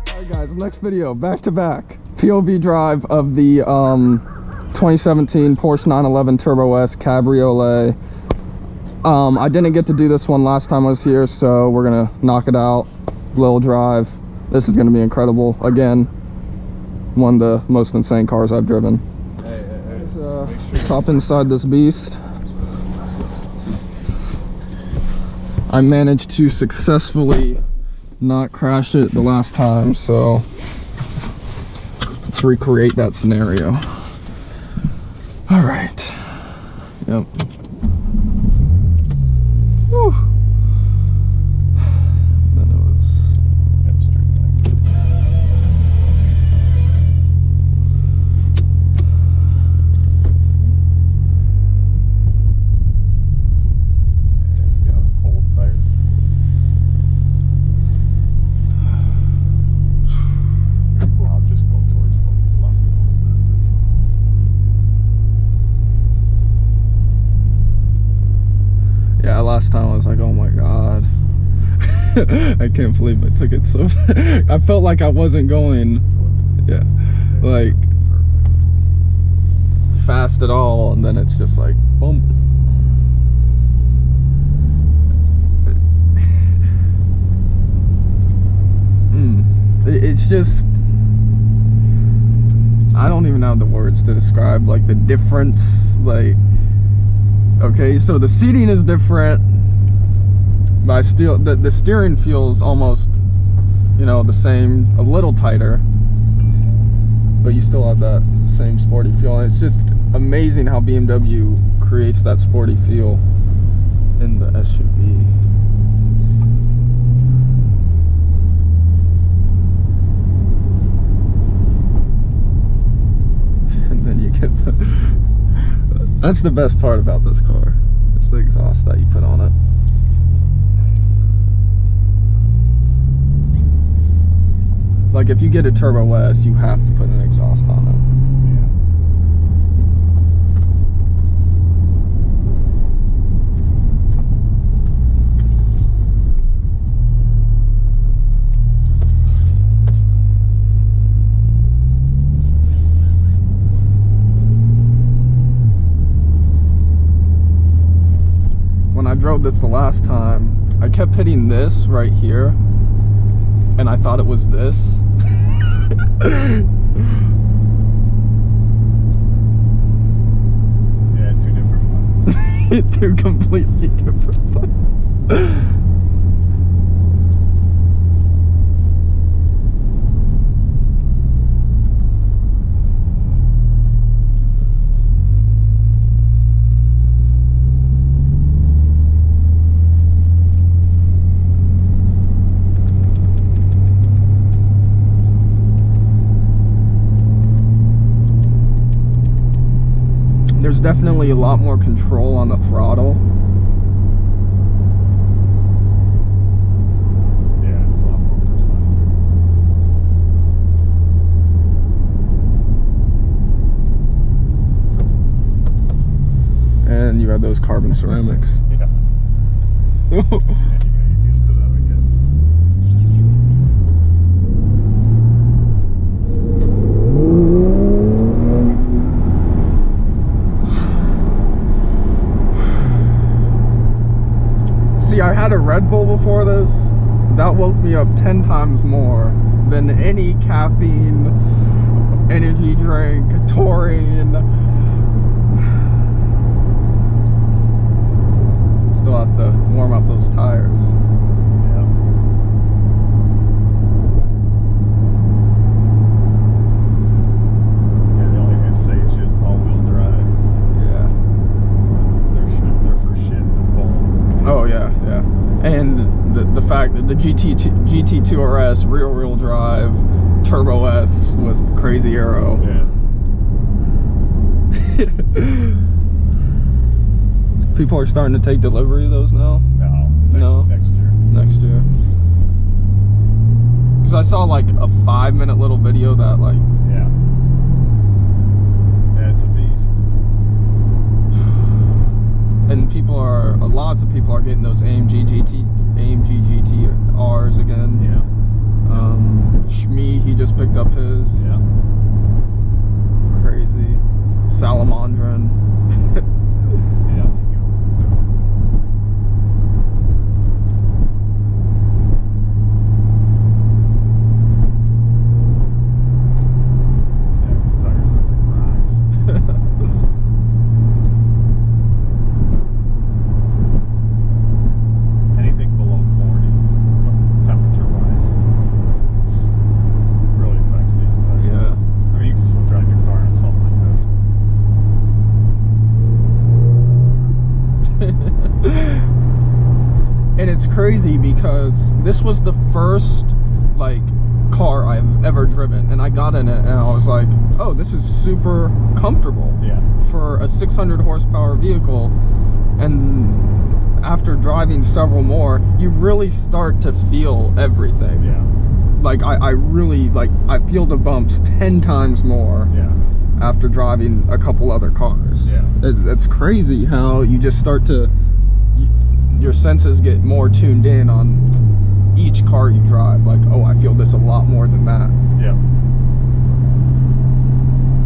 Alright guys, next video, back to back. POV drive of the 2017 Porsche 911 Turbo S Cabriolet. I didn't get to do this one last time I was here, so we're gonna knock it out. Little drive. This is gonna be incredible. Again, one of the most insane cars I've driven. Let's hop inside this beast. I managed to successfully not crash it the last time, so let's recreate that scenario. All right. Yep. Whew. Then it was it's got cold tires. Well, I'll just go towards the left a little bit. Yeah, last time I was like, oh my god. I can't believe I took it so I felt like I wasn't going, yeah, like fast at all, and then it's just like bump. It's just, I don't even have the words to describe like the difference. Like, okay, so the seating is different, but the steering feels almost, you know, the same, a little tighter, but you still have that same sporty feel. And it's just amazing how BMW creates that sporty feel in the SUV. And then you get the, that's the best part about this car. It's the exhaust that you put on it. Like if you get a Turbo S, you have to put an exhaust on it. When I drove this the last time, I kept hitting this right here, and I thought it was this. Yeah, two different ones. Two completely different ones. There's definitely a lot more control on the throttle. Yeah, it's a lot more precise. And you have those carbon ceramics. Yeah. And you gotta get used to them again. See, I had a Red Bull before this. That woke me up 10 times more than any caffeine, energy drink, taurine. Still have to warm up those tires. Yeah. Yeah, the only thing that saves you, it's all-wheel drive. Yeah. They're for shit and pull. Oh yeah, yeah. And the fact that the GT2 RS rear-wheel drive Turbo S with crazy aero. Yeah. People are starting to take delivery of those now. No. Next year. Next year. Because I saw like a 5-minute little video that like. Yeah. Yeah, it's a beast. lots of people are getting those AMG GTRs again. Yeah. Shmi, he just picked up his. Yeah. Crazy. Salamandrin. Yeah. These tires are like rocks. Anything below 40, temperature-wise, really affects these tires. Yeah. I mean, you can still drive your car on something like this. And it's crazy because this was the first like car I've ever driven, and I got in it and I was like, oh, this is super comfortable. Yeah. For a 600 horsepower vehicle. And after driving several more, you really start to feel everything. Yeah. Like I really, like, I feel the bumps 10 times more. Yeah. After driving a couple other cars. Yeah. It's crazy how you just start to, your senses get more tuned in on each car you drive. Like, oh, I feel this a lot more than that. Yeah.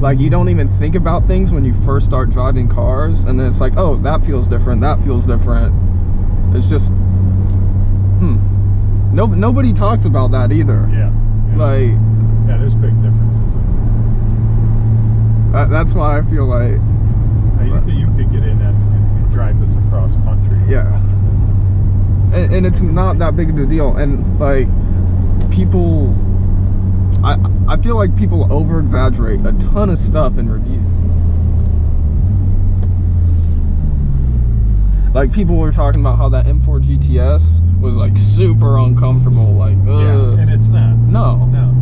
Like, you don't even think about things when you first start driving cars, and then it's like, oh, that feels different, that feels different. It's just, nobody talks about that either. Yeah. Like, yeah, there's big differences. that's why I feel like, You could get in and drive this across country. yeah. And it's not that big of a deal. And like, people, I feel like people over exaggerate a ton of stuff in reviews. Like, people were talking about how that M4 GTS was like super uncomfortable, like, ugh. Yeah, and it's not. No. No.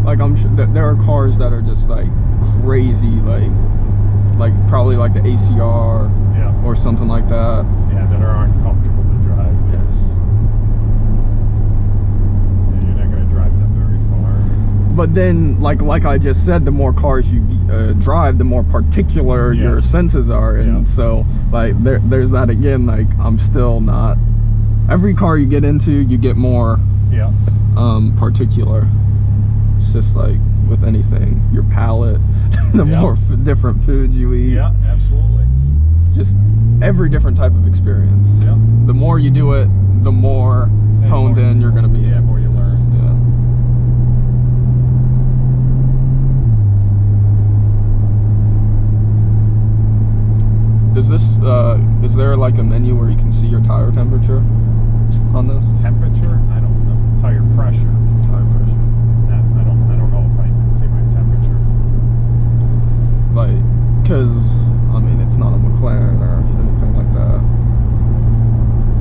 Like, I'm sure that there are cars that are just like crazy, like probably like the ACR, Yeah. or something like that. Yeah, that are uncomfortable to drive. Yes. And you're not going to drive them very far. But then, like I just said, the more cars you drive, the more particular your senses are, and so like there's that again. Like, I'm still not. Every car you get into, you get more particular. It's just like with anything, your palate, the more different foods you eat. Yeah, absolutely. Just every different type of experience. Yeah. The more you do it, the more honed in you're gonna be. Yeah, more you learn. Yeah. Does this, is there like a menu where you can see your tire temperature on this? Temperature? I don't know. Tire pressure. Tire pressure. I don't know if I can see my temperature. Like, cause I mean, it's not a McLaren or anything like that.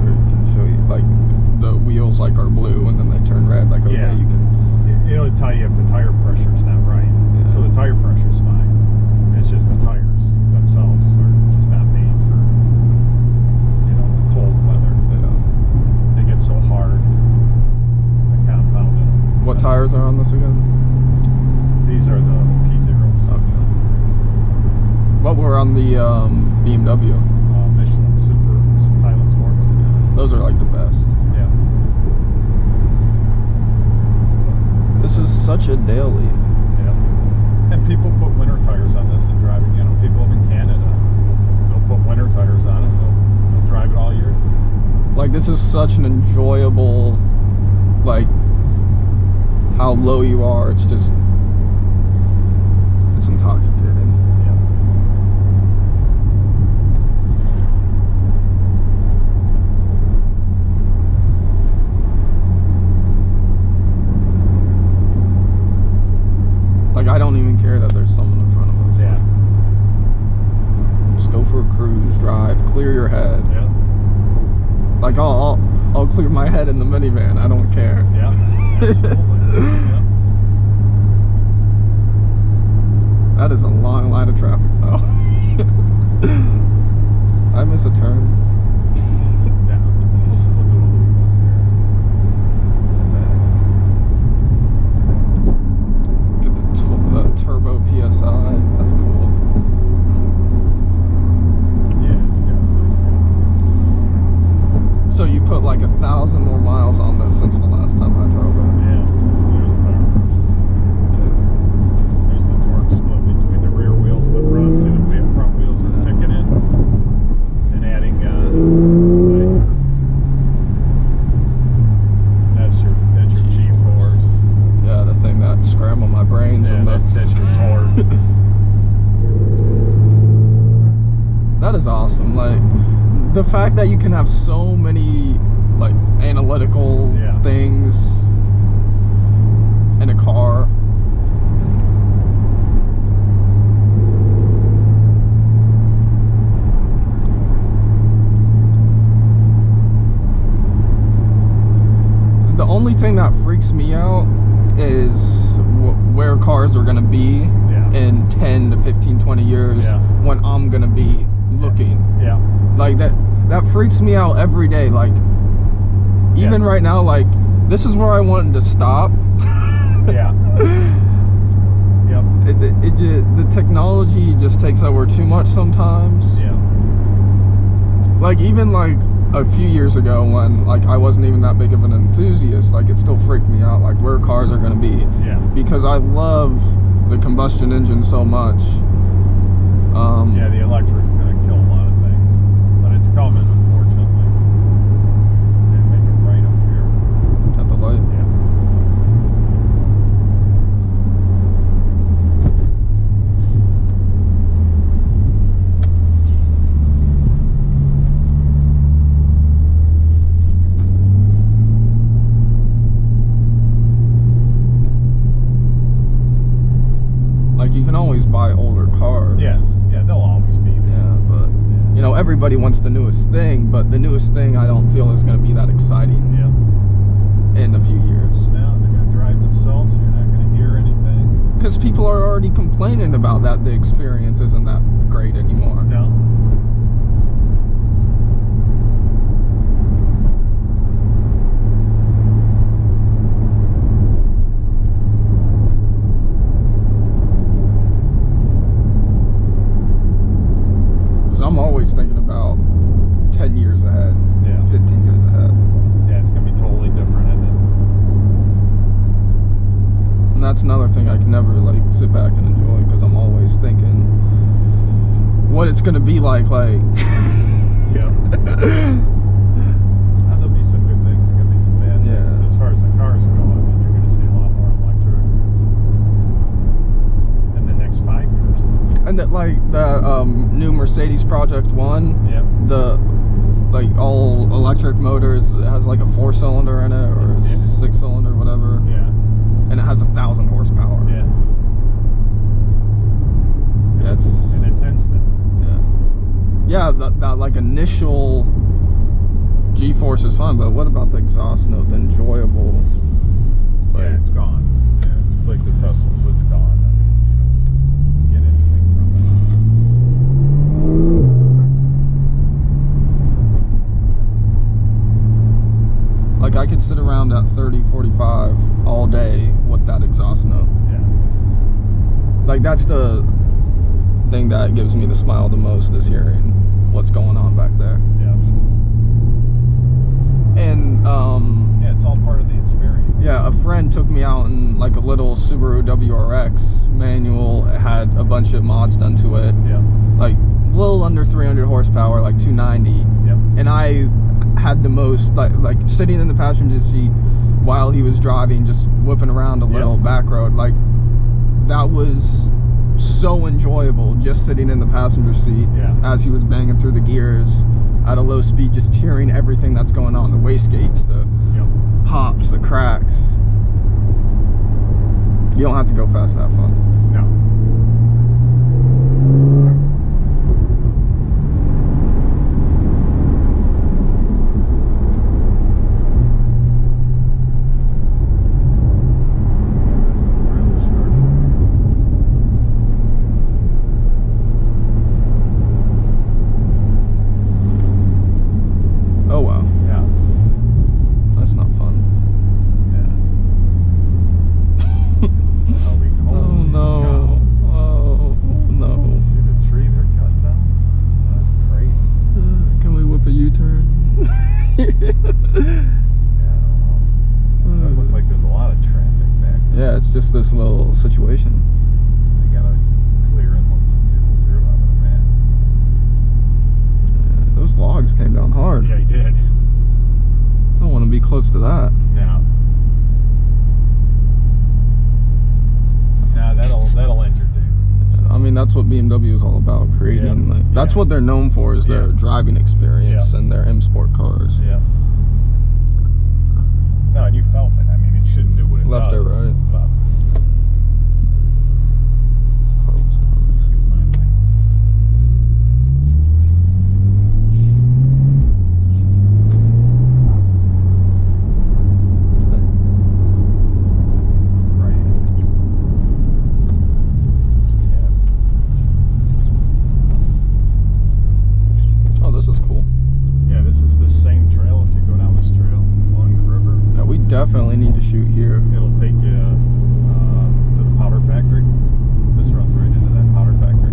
Or you can show you, like, the wheels like are blue and then they turn red. Like, okay, you can. It'll tell you if the tire pressure's not right. Yeah. So the tire pressure's fine. It's just the tires themselves are just not made for, you know, the cold weather. Yeah. They get so hard. The compound in them. What tires are on this again? These are the P0s. Okay. What were on the BMW? Michelin Super Pilot Sports. Those are like the best. Yeah. This is such a daily. Yeah. And people put winter tires on this and drive it. You know, people in Canada, they'll put winter tires on it. They'll drive it all year. Like, this is such an enjoyable, like, how low you are. It's just, it's intoxicating. Yeah. Like, I don't even care that there's someone in front of us. Yeah. Just go for a cruise, drive, clear your head. Yeah. Like, I'll clear my head in the minivan. I don't care. Yeah. Absolutely. Yeah. That is a long line of traffic, though. I miss a turn. Yeah. We'll do a loop up here. like 1,000 more miles on this since the last time I drove it. Yeah, there's tire pressure. There's the torque split between the rear wheels and the front. See, the front wheels are kicking in and adding like, that's your G-force. Yeah, the thing that scrambled my brains. Yeah, And that's your torque. That is awesome. Like, the fact that you can have so many like analytical things in a car. The only thing that freaks me out is where cars are going to be in 10 to 15, 20 years when I'm going to be looking. Yeah. Like that freaks me out every day. Like even right now, like this is where I wanted to stop. Yeah. Yep. The technology just takes over too much sometimes. Yeah. Like even like a few years ago when like I wasn't even that big of an enthusiast, like it still freaked me out like where cars are going to be. Yeah. Because I love the combustion engine so much. Yeah, the electric's going to kill a lot of things, but it's coming, unfortunately. And make it right up here. At the light? Yeah. Like you can always buy older cars. Yeah. Yeah, they'll always be there. Yeah, but you know, everybody wants the newest thing, but the newest thing I don't feel is going to be that exciting in a few years. Now they're going to drive themselves, so you're not going to hear anything. Because people are already complaining about that the experience isn't that great anymore. No. I'm always thinking about 10 years ahead, 15 years ahead. Yeah, it's going to be totally different, isn't it? And that's another thing I can never like sit back and enjoy because I'm always thinking what it's going to be like. Yeah. There'll be some good things, there'll be some bad things. As far as the cars go, I mean, you're going to see a lot more electric in the next 5 years. And that like the new Mercedes Project 1, the like all electric motors, it has like a 4-cylinder in it or 6-cylinder, whatever. Yeah. And it has 1,000 horsepower. Yeah. Yeah, and it's instant. Yeah, that like initial G-force is fun, but what about the exhaust note, the enjoyable? Like, Yeah, it's gone. Yeah, just like the Teslas, it's gone. I mean, you don't get anything from it. Like I could sit around at 30, 45 all day with that exhaust note. Yeah. Like that's the thing that gives me the smile the most, is hearing what's going on back there. Yeah. And yeah, it's all part of the experience. yeah, a friend took me out in like a little Subaru WRX manual. It had a bunch of mods done to it. Yeah. Like a little under 300 horsepower, like 290. Yep. And I had the most like sitting in the passenger seat while he was driving, just whipping around a little back road. Like that was so enjoyable, just sitting in the passenger seat as he was banging through the gears at a low speed, just hearing everything that's going on, the wastegates, the pops, the cracks. You don't have to go fast to have fun. No. Oh wow. Yeah. That's not fun. Yeah. Oh no. Yeah, I don't know. It looks like there's a lot of traffic back there. Yeah, it's just this little situation. They gotta clear and let some people through, I would imagine. Yeah, those logs came down hard. Yeah, he did. I don't want to be close to that. No. Nah, that'll end your day. I mean, that's what BMW is all about, creating. Yeah. Like, that's what they're known for, is their driving experience and their M Sport cars. Yeah. No, and you felt it. I mean, it shouldn't do what it Left does. or right? But excuse my way. Right. Oh, this is cool. Yeah, this is the same trail. If you go down this trail along the river, Yeah, we definitely need to shoot here. it'll take you to the powder factory. This runs right into that powder factory.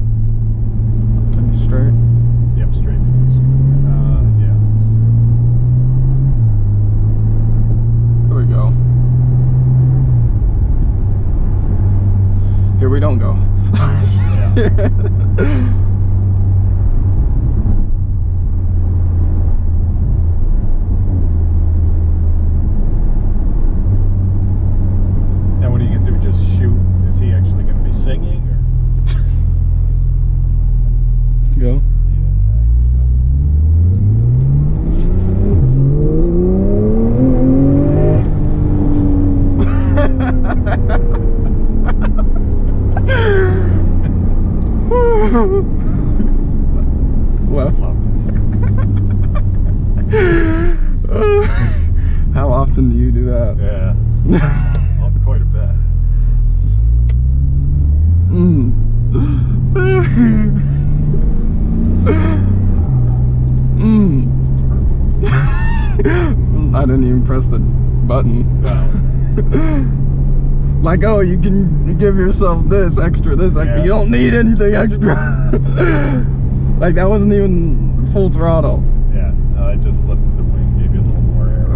Okay, straight. Yep, straight through this. Yeah. Here we go. Here we don't go. Yeah. Now, what are you gonna do? Just shoot? Is he actually gonna be singing, or? Go. Left. How often do you do that? Yeah. Well, quite a bit. Mm. Mm. I didn't even press the button. No. Like, oh, you can give yourself this extra. Yeah. You don't need anything extra. Like, that wasn't even full throttle. Yeah. No, I just lifted the wing, gave you a little more air.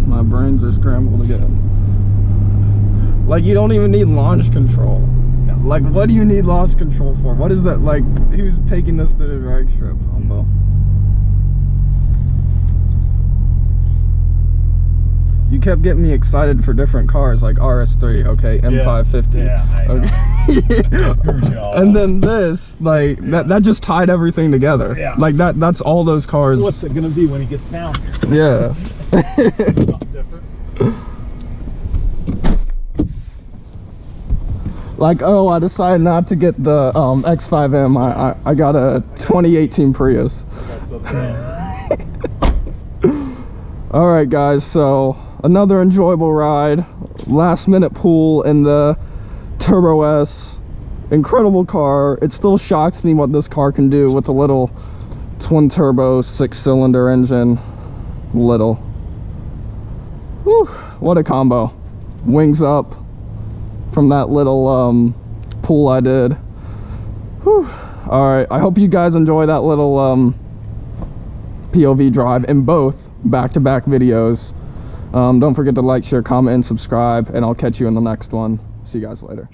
My brains are scrambled again. Like, you don't even need launch control. No. Like, what do you need launch control for? What is that? Like, who's taking this to the drag strip, Humbo? You kept getting me excited for different cars, like RS3, okay, M550. Yeah, I know. Okay. Screws you all And up. then this, like, that just tied everything together. Yeah. Like, that's all those cars. What's it gonna be when he gets down here? Yeah. Something different. Like, oh, I decided not to get the X5M. I got a 2018 Prius. All right, guys, so another enjoyable ride. Last minute pull in the Turbo S. Incredible car. It still shocks me what this car can do with a little twin turbo 6-cylinder engine. Little. Whew, what a combo. Wings up from that little pull I did. Whew. All right, I hope you guys enjoy that little POV drive in both back-to-back videos. Don't forget to like, share, comment, and subscribe, and I'll catch you in the next one. See you guys later.